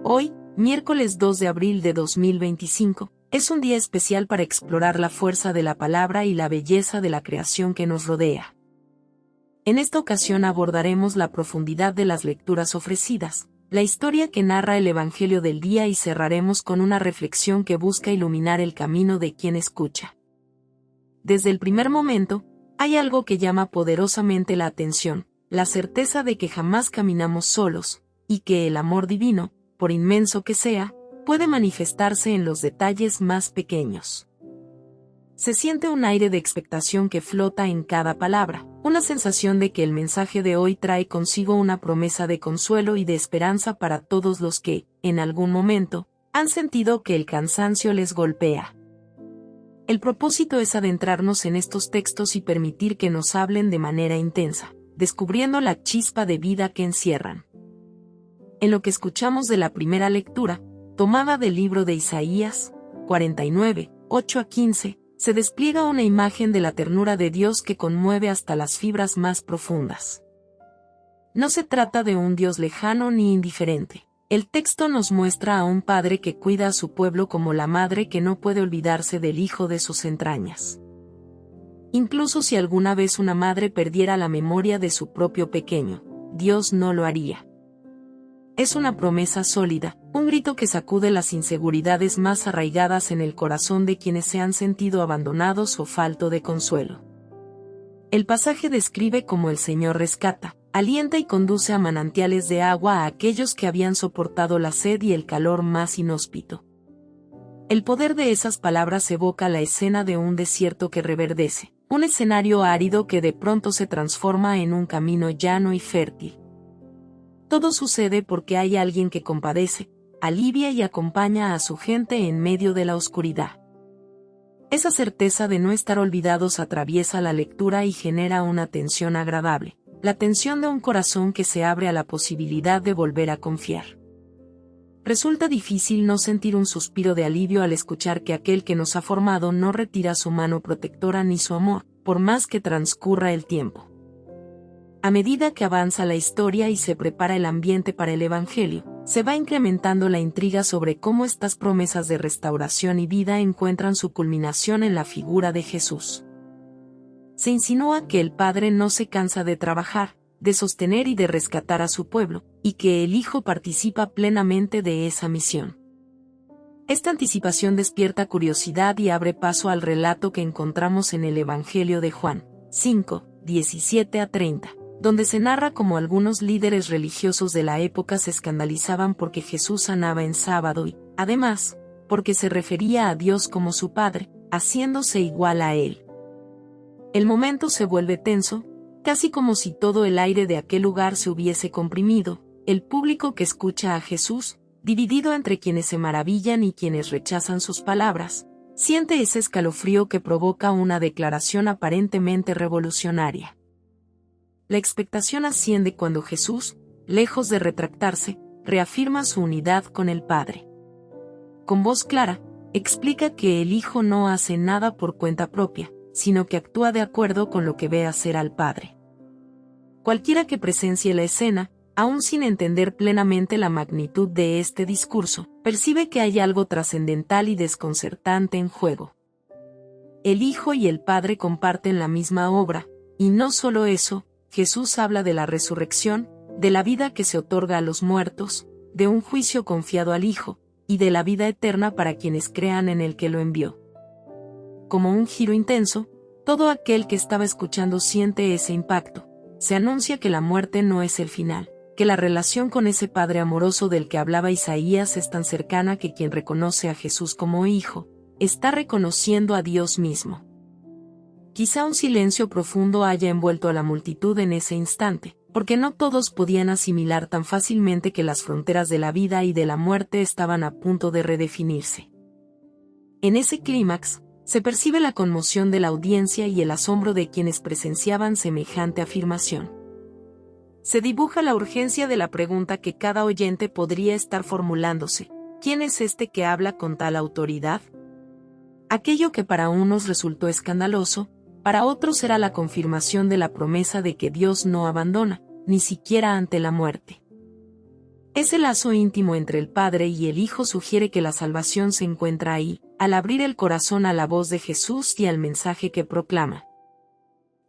Hoy, miércoles 2 de abril de 2025, es un día especial para explorar la fuerza de la palabra y la belleza de la creación que nos rodea. En esta ocasión abordaremos la profundidad de las lecturas ofrecidas, la historia que narra el Evangelio del día y cerraremos con una reflexión que busca iluminar el camino de quien escucha. Desde el primer momento, hay algo que llama poderosamente la atención, la certeza de que jamás caminamos solos, y que el amor divino, por inmenso que sea, puede manifestarse en los detalles más pequeños. Se siente un aire de expectación que flota en cada palabra, una sensación de que el mensaje de hoy trae consigo una promesa de consuelo y de esperanza para todos los que, en algún momento, han sentido que el cansancio les golpea. El propósito es adentrarnos en estos textos y permitir que nos hablen de manera intensa, descubriendo la chispa de vida que encierran. En lo que escuchamos de la primera lectura, tomada del libro de Isaías, 49, 8-15, se despliega una imagen de la ternura de Dios que conmueve hasta las fibras más profundas. No se trata de un Dios lejano ni indiferente. El texto nos muestra a un padre que cuida a su pueblo como la madre que no puede olvidarse del hijo de sus entrañas. Incluso si alguna vez una madre perdiera la memoria de su propio pequeño, Dios no lo haría. Es una promesa sólida, un grito que sacude las inseguridades más arraigadas en el corazón de quienes se han sentido abandonados o falto de consuelo. El pasaje describe cómo el Señor rescata, alienta y conduce a manantiales de agua a aquellos que habían soportado la sed y el calor más inhóspito. El poder de esas palabras evoca la escena de un desierto que reverdece, un escenario árido que de pronto se transforma en un camino llano y fértil. Todo sucede porque hay alguien que compadece, alivia y acompaña a su gente en medio de la oscuridad. Esa certeza de no estar olvidados atraviesa la lectura y genera una tensión agradable, la tensión de un corazón que se abre a la posibilidad de volver a confiar. Resulta difícil no sentir un suspiro de alivio al escuchar que aquel que nos ha formado no retira su mano protectora ni su amor, por más que transcurra el tiempo. A medida que avanza la historia y se prepara el ambiente para el Evangelio, se va incrementando la intriga sobre cómo estas promesas de restauración y vida encuentran su culminación en la figura de Jesús. Se insinúa que el Padre no se cansa de trabajar, de sostener y de rescatar a su pueblo, y que el Hijo participa plenamente de esa misión. Esta anticipación despierta curiosidad y abre paso al relato que encontramos en el Evangelio de Juan, 5, 17-30. Donde se narra cómo algunos líderes religiosos de la época se escandalizaban porque Jesús sanaba en sábado y, además, porque se refería a Dios como su Padre, haciéndose igual a Él. El momento se vuelve tenso, casi como si todo el aire de aquel lugar se hubiese comprimido. El público que escucha a Jesús, dividido entre quienes se maravillan y quienes rechazan sus palabras, siente ese escalofrío que provoca una declaración aparentemente revolucionaria. La expectación asciende cuando Jesús, lejos de retractarse, reafirma su unidad con el Padre. Con voz clara, explica que el Hijo no hace nada por cuenta propia, sino que actúa de acuerdo con lo que ve hacer al Padre. Cualquiera que presencie la escena, aún sin entender plenamente la magnitud de este discurso, percibe que hay algo trascendental y desconcertante en juego. El Hijo y el Padre comparten la misma obra, y no solo eso, Jesús habla de la resurrección, de la vida que se otorga a los muertos, de un juicio confiado al Hijo, y de la vida eterna para quienes crean en el que lo envió. Como un giro intenso, todo aquel que estaba escuchando siente ese impacto. Se anuncia que la muerte no es el final, que la relación con ese Padre amoroso del que hablaba Isaías es tan cercana que quien reconoce a Jesús como Hijo, está reconociendo a Dios mismo. Quizá un silencio profundo haya envuelto a la multitud en ese instante, porque no todos podían asimilar tan fácilmente que las fronteras de la vida y de la muerte estaban a punto de redefinirse. En ese clímax, se percibe la conmoción de la audiencia y el asombro de quienes presenciaban semejante afirmación. Se dibuja la urgencia de la pregunta que cada oyente podría estar formulándose: ¿quién es este que habla con tal autoridad? Aquello que para unos resultó escandaloso, para otros era la confirmación de la promesa de que Dios no abandona, ni siquiera ante la muerte. Ese lazo íntimo entre el Padre y el Hijo sugiere que la salvación se encuentra ahí, al abrir el corazón a la voz de Jesús y al mensaje que proclama.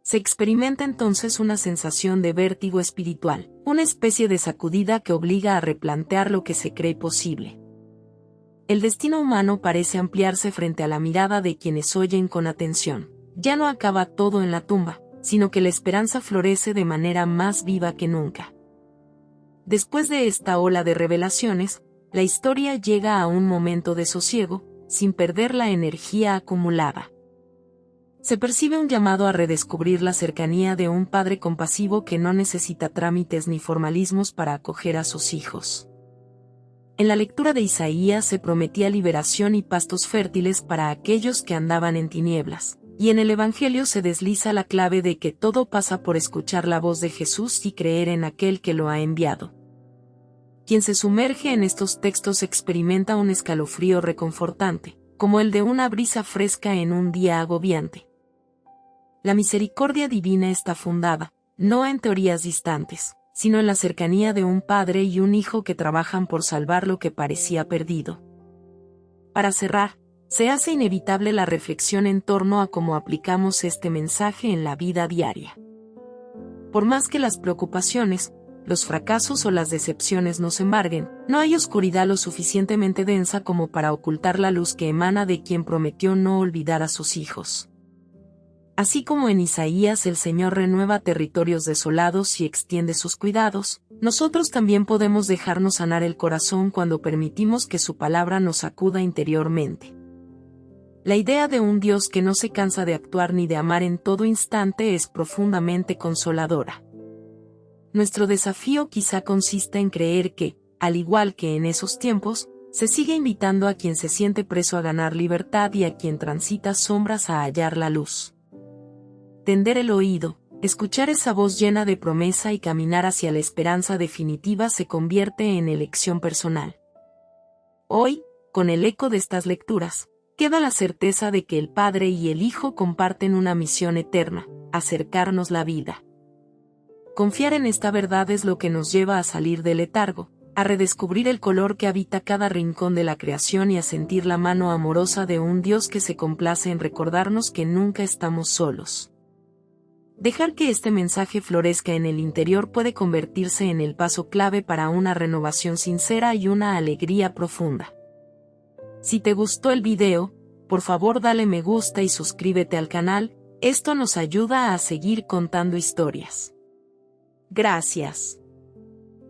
Se experimenta entonces una sensación de vértigo espiritual, una especie de sacudida que obliga a replantear lo que se cree posible. El destino humano parece ampliarse frente a la mirada de quienes oyen con atención. Ya no acaba todo en la tumba, sino que la esperanza florece de manera más viva que nunca. Después de esta ola de revelaciones, la historia llega a un momento de sosiego, sin perder la energía acumulada. Se percibe un llamado a redescubrir la cercanía de un padre compasivo que no necesita trámites ni formalismos para acoger a sus hijos. En la lectura de Isaías se prometía liberación y pastos fértiles para aquellos que andaban en tinieblas, y en el Evangelio se desliza la clave de que todo pasa por escuchar la voz de Jesús y creer en aquel que lo ha enviado. Quien se sumerge en estos textos experimenta un escalofrío reconfortante, como el de una brisa fresca en un día agobiante. La misericordia divina está fundada, no en teorías distantes, sino en la cercanía de un padre y un hijo que trabajan por salvar lo que parecía perdido. Para cerrar, se hace inevitable la reflexión en torno a cómo aplicamos este mensaje en la vida diaria. Por más que las preocupaciones, los fracasos o las decepciones nos embarguen, no hay oscuridad lo suficientemente densa como para ocultar la luz que emana de quien prometió no olvidar a sus hijos. Así como en Isaías el Señor renueva territorios desolados y extiende sus cuidados, nosotros también podemos dejarnos sanar el corazón cuando permitimos que su palabra nos sacuda interiormente. La idea de un Dios que no se cansa de actuar ni de amar en todo instante es profundamente consoladora. Nuestro desafío quizá consista en creer que, al igual que en esos tiempos, se sigue invitando a quien se siente preso a ganar libertad y a quien transita sombras a hallar la luz. Tender el oído, escuchar esa voz llena de promesa y caminar hacia la esperanza definitiva se convierte en elección personal. Hoy, con el eco de estas lecturas, queda la certeza de que el Padre y el Hijo comparten una misión eterna, acercarnos la vida. Confiar en esta verdad es lo que nos lleva a salir del letargo, a redescubrir el color que habita cada rincón de la creación y a sentir la mano amorosa de un Dios que se complace en recordarnos que nunca estamos solos. Dejar que este mensaje florezca en el interior puede convertirse en el paso clave para una renovación sincera y una alegría profunda. Si te gustó el video, por favor dale me gusta y suscríbete al canal, esto nos ayuda a seguir contando historias. Gracias.